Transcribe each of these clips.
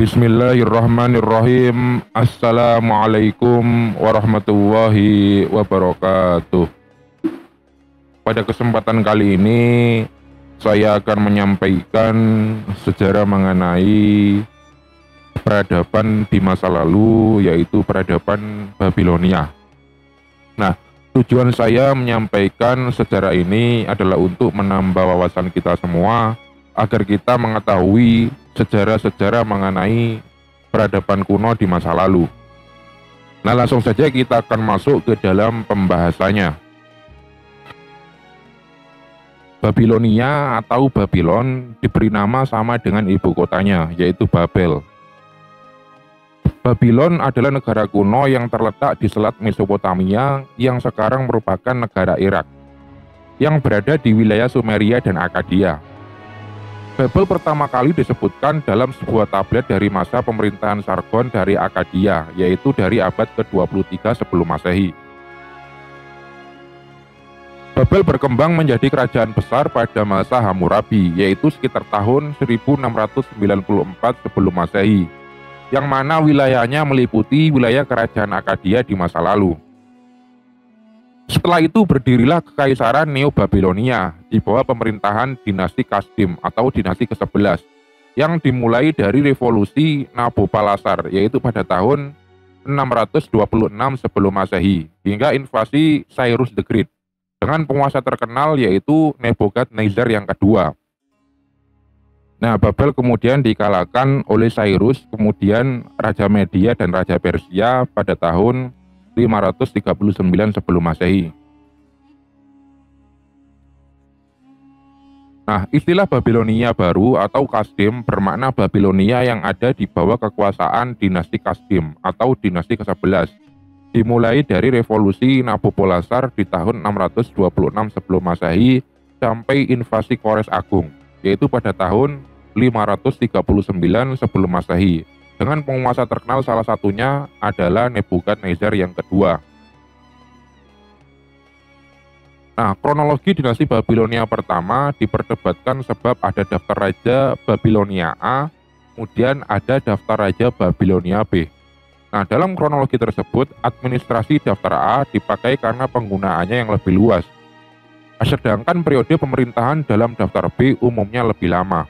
Bismillahirrahmanirrahim. Assalamualaikum warahmatullahi wabarakatuh. Pada kesempatan kali ini saya akan menyampaikan sejarah mengenai peradaban di masa lalu, yaitu peradaban Babilonia. Nah, tujuan saya menyampaikan sejarah ini adalah untuk menambah wawasan kita semua agar kita mengetahui sejarah-sejarah mengenai peradaban kuno di masa lalu. Nah, langsung saja kita akan masuk ke dalam pembahasannya. Babilonia atau Babylon diberi nama sama dengan ibu kotanya, yaitu Babel. Babylon adalah negara kuno yang terletak di selat Mesopotamia yang sekarang merupakan negara Irak, yang berada di wilayah Sumeria dan Akkadia. Babel pertama kali disebutkan dalam sebuah tablet dari masa pemerintahan Sargon dari Akkadia, yaitu dari abad ke-23 sebelum Masehi. Babel berkembang menjadi kerajaan besar pada masa Hammurabi, yaitu sekitar tahun 1694 sebelum Masehi, yang mana wilayahnya meliputi wilayah kerajaan Akkadia di masa lalu. Setelah itu berdirilah Kekaisaran Neo-Babilonia di bawah pemerintahan dinasti Kasdim atau dinasti ke-11 yang dimulai dari revolusi Nabopolassar, yaitu pada tahun 626 sebelum Masehi, hingga invasi Cyrus the Great dengan penguasa terkenal yaitu Nebukadnezar yang kedua. Nah, Babel kemudian dikalahkan oleh Cyrus, kemudian Raja Media dan Raja Persia pada tahun 539 sebelum Masehi. Nah, istilah Babilonia baru atau Kasdim bermakna Babilonia yang ada di bawah kekuasaan dinasti Kasdim atau dinasti ke-11, dimulai dari revolusi Nabopolassar di tahun 626 sebelum Masehi sampai invasi Kores Agung, yaitu pada tahun 539 sebelum Masehi. Dengan penguasa terkenal salah satunya adalah Nebukadnezar yang kedua. Nah, kronologi dinasti Babilonia pertama diperdebatkan sebab ada daftar raja Babilonia A, kemudian ada daftar raja Babilonia B. Nah, dalam kronologi tersebut, administrasi daftar A dipakai karena penggunaannya yang lebih luas. Sedangkan periode pemerintahan dalam daftar B umumnya lebih lama.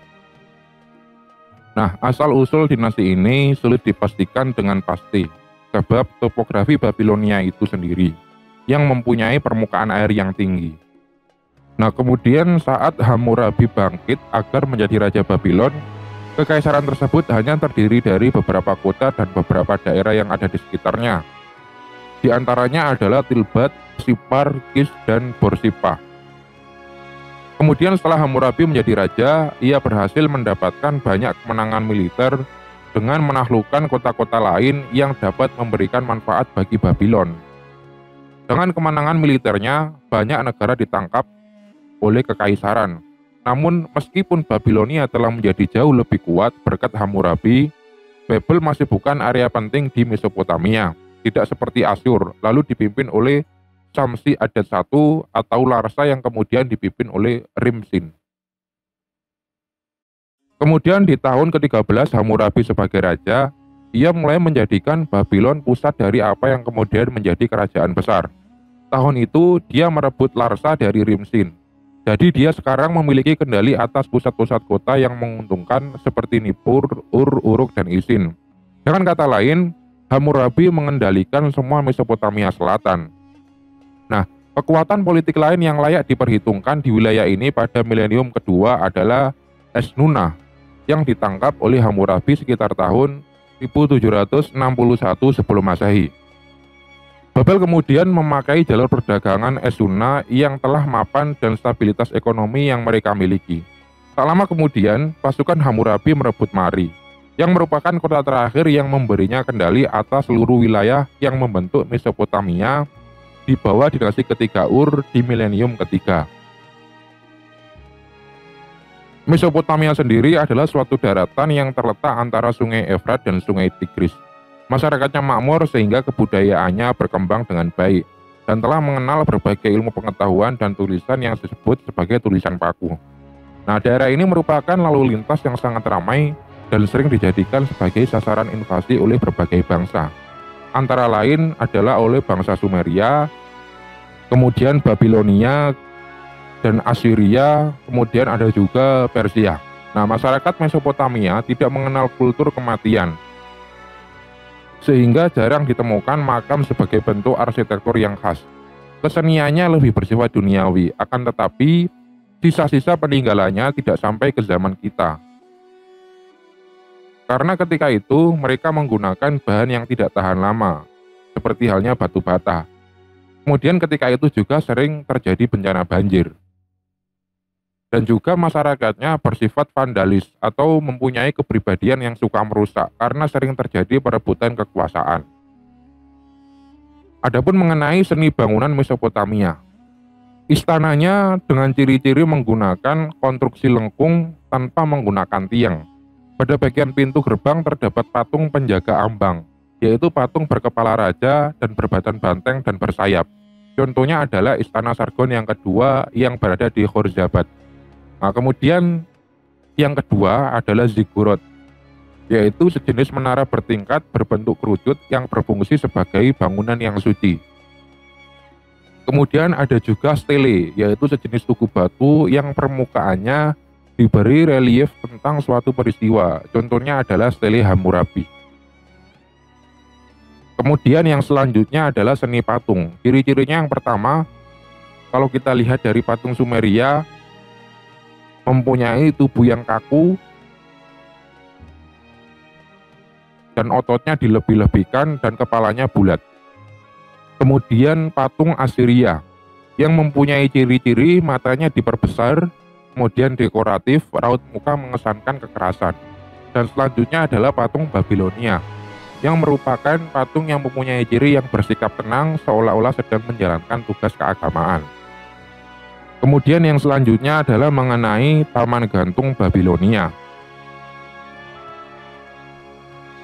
Nah, asal-usul dinasti ini sulit dipastikan dengan pasti, sebab topografi Babilonia itu sendiri, yang mempunyai permukaan air yang tinggi. Nah, kemudian saat Hammurabi bangkit agar menjadi Raja Babylon, kekaisaran tersebut hanya terdiri dari beberapa kota dan beberapa daerah yang ada di sekitarnya. Di antaranya adalah Tilbat, Sipar, Kis, dan Borsipah. Kemudian setelah Hammurabi menjadi raja, ia berhasil mendapatkan banyak kemenangan militer dengan menaklukkan kota-kota lain yang dapat memberikan manfaat bagi Babylon. Dengan kemenangan militernya, banyak negara ditangkap oleh kekaisaran. Namun meskipun Babilonia telah menjadi jauh lebih kuat berkat Hammurabi, Babel masih bukan area penting di Mesopotamia, tidak seperti Asyur, lalu dipimpin oleh Samsi Adad I atau Larsa yang kemudian dipimpin oleh Rimsin. Kemudian di tahun ke-13 Hammurabi sebagai raja, ia mulai menjadikan Babylon pusat dari apa yang kemudian menjadi kerajaan besar. Tahun itu dia merebut Larsa dari Rimsin. Jadi dia sekarang memiliki kendali atas pusat-pusat kota yang menguntungkan seperti Nippur, Uruk, dan Isin. Dengan kata lain, Hammurabi mengendalikan semua Mesopotamia Selatan. Nah, kekuatan politik lain yang layak diperhitungkan di wilayah ini pada milenium kedua adalah Esnunna yang ditangkap oleh Hammurabi sekitar tahun 1761 sebelum Masehi. Babel kemudian memakai jalur perdagangan Esnunna yang telah mapan dan stabilitas ekonomi yang mereka miliki. Tak lama kemudian, pasukan Hammurabi merebut Mari, yang merupakan kota terakhir yang memberinya kendali atas seluruh wilayah yang membentuk Mesopotamia di bawah dinasti ketiga Ur di milenium ketiga. Mesopotamia sendiri adalah suatu daratan yang terletak antara Sungai Efrat dan Sungai Tigris. Masyarakatnya makmur sehingga kebudayaannya berkembang dengan baik dan telah mengenal berbagai ilmu pengetahuan dan tulisan yang disebut sebagai tulisan paku. Nah, daerah ini merupakan lalu lintas yang sangat ramai dan sering dijadikan sebagai sasaran invasi oleh berbagai bangsa. Antara lain adalah oleh bangsa Sumeria, kemudian Babilonia dan Assyria, kemudian ada juga Persia. Nah, masyarakat Mesopotamia tidak mengenal kultur kematian, sehingga jarang ditemukan makam sebagai bentuk arsitektur yang khas. Keseniannya lebih bersifat duniawi, akan tetapi sisa-sisa peninggalannya tidak sampai ke zaman kita. Karena ketika itu mereka menggunakan bahan yang tidak tahan lama, seperti halnya batu bata. Kemudian ketika itu juga sering terjadi bencana banjir. Dan juga masyarakatnya bersifat vandalis atau mempunyai kepribadian yang suka merusak karena sering terjadi perebutan kekuasaan. Adapun mengenai seni bangunan Mesopotamia, istananya dengan ciri-ciri menggunakan konstruksi lengkung tanpa menggunakan tiang. Pada bagian pintu gerbang terdapat patung penjaga ambang, yaitu patung berkepala raja dan berbadan banteng dan bersayap. Contohnya adalah istana Sargon yang kedua yang berada di Khorzabat. Nah, kemudian yang kedua adalah ziggurat, yaitu sejenis menara bertingkat berbentuk kerucut yang berfungsi sebagai bangunan yang suci. Kemudian ada juga stele, yaitu sejenis tugu batu yang permukaannya diberi relief tentang suatu peristiwa. Contohnya adalah stele Hammurabi. Kemudian yang selanjutnya adalah seni patung. Ciri-cirinya yang pertama, kalau kita lihat dari patung Sumeria, mempunyai tubuh yang kaku dan ototnya dilebih-lebihkan dan kepalanya bulat. Kemudian patung Assyria yang mempunyai ciri-ciri matanya diperbesar, kemudian dekoratif, raut muka mengesankan kekerasan. Dan selanjutnya adalah patung Babilonia, yang merupakan patung yang mempunyai ciri yang bersikap tenang seolah-olah sedang menjalankan tugas keagamaan. Kemudian yang selanjutnya adalah mengenai Taman Gantung Babilonia.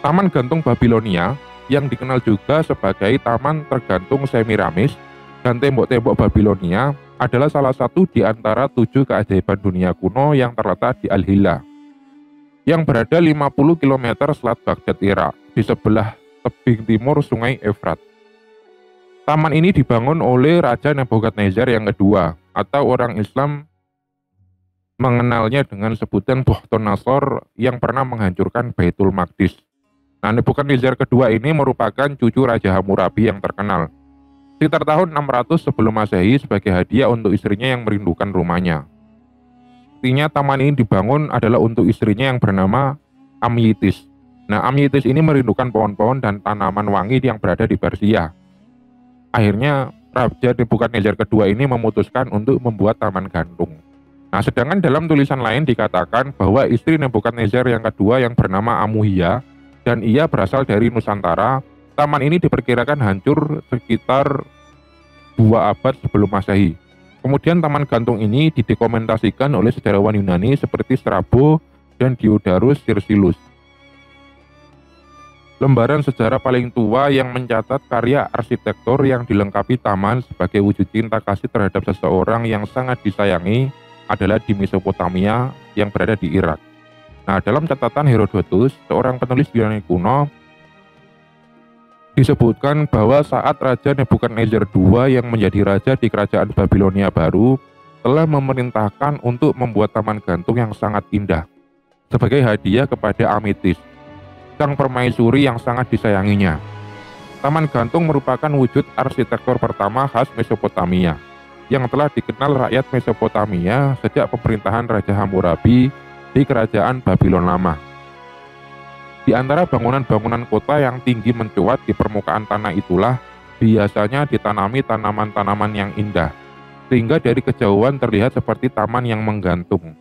Taman Gantung Babilonia yang dikenal juga sebagai Taman Tergantung Semiramis dan tembok-tembok Babilonia adalah salah satu di antara 7 keajaiban dunia kuno yang terletak di Al-Hilla, yang berada 50 km selat Baghdad, Irak, di sebelah tebing timur Sungai Efrat. Taman ini dibangun oleh Raja Nebukadnezar yang kedua, atau orang Islam mengenalnya dengan sebutan Bukhtanasor yang pernah menghancurkan Baitul Maqdis. Nah, Nebukadnezar kedua ini merupakan cucu Raja Hammurabi yang terkenal. Sekitar tahun 600 sebelum Masehi sebagai hadiah untuk istrinya yang merindukan rumahnya. Artinya taman ini dibangun adalah untuk istrinya yang bernama Amyitis. Nah, Amyitis ini merindukan pohon-pohon dan tanaman wangi yang berada di Persia. Akhirnya Raja Nebukadnezar kedua ini memutuskan untuk membuat taman gantung. Nah, sedangkan dalam tulisan lain dikatakan bahwa istri Nebukadnezar yang kedua yang bernama Amuhia dan ia berasal dari Nusantara. Taman ini diperkirakan hancur sekitar 2 abad sebelum Masehi. Kemudian taman gantung ini didokumentasikan oleh sejarawan Yunani seperti Strabo dan Diodorus Siculus. Lembaran sejarah paling tua yang mencatat karya arsitektur yang dilengkapi taman sebagai wujud cinta kasih terhadap seseorang yang sangat disayangi adalah di Mesopotamia yang berada di Irak. Nah, dalam catatan Herodotus, seorang penulis Yunani kuno, disebutkan bahwa saat Raja Nebukadnezar II yang menjadi raja di kerajaan Babilonia baru telah memerintahkan untuk membuat taman gantung yang sangat indah sebagai hadiah kepada Amyitis, sang permaisuri yang sangat disayanginya. Taman gantung merupakan wujud arsitektur pertama khas Mesopotamia yang telah dikenal rakyat Mesopotamia sejak pemerintahan Raja Hammurabi di kerajaan Babylon Lama. Di antara bangunan-bangunan kota yang tinggi mencuat di permukaan tanah itulah biasanya ditanami tanaman-tanaman yang indah, sehingga dari kejauhan terlihat seperti taman yang menggantung.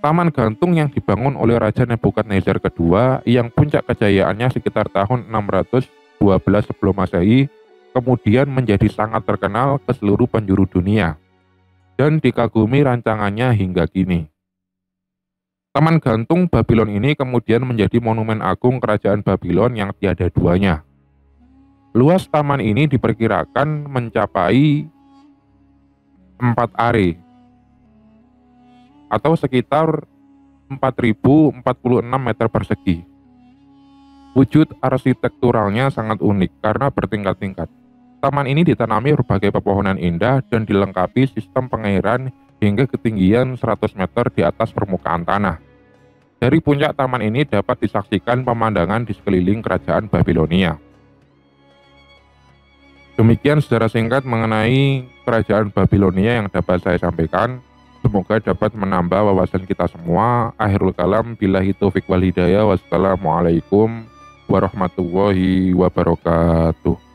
Taman gantung yang dibangun oleh Raja Nebukadnezar kedua yang puncak kejayaannya sekitar tahun 612 sebelum Masehi, kemudian menjadi sangat terkenal ke seluruh penjuru dunia dan dikagumi rancangannya hingga kini. Taman gantung Babylon ini kemudian menjadi monumen agung kerajaan Babylon yang tiada duanya. Luas taman ini diperkirakan mencapai 4 are atau sekitar 4.046 meter persegi. Wujud arsitekturalnya sangat unik karena bertingkat-tingkat. Taman ini ditanami berbagai pepohonan indah dan dilengkapi sistem pengairan hingga ketinggian 100 meter di atas permukaan tanah. Dari puncak taman ini dapat disaksikan pemandangan di sekeliling kerajaan Babilonia. Demikian secara singkat mengenai kerajaan Babilonia yang dapat saya sampaikan. Semoga dapat menambah wawasan kita semua. Akhirul kalam, billahi taufiq wal hidayah. Wassalamualaikum warahmatullahi wabarakatuh.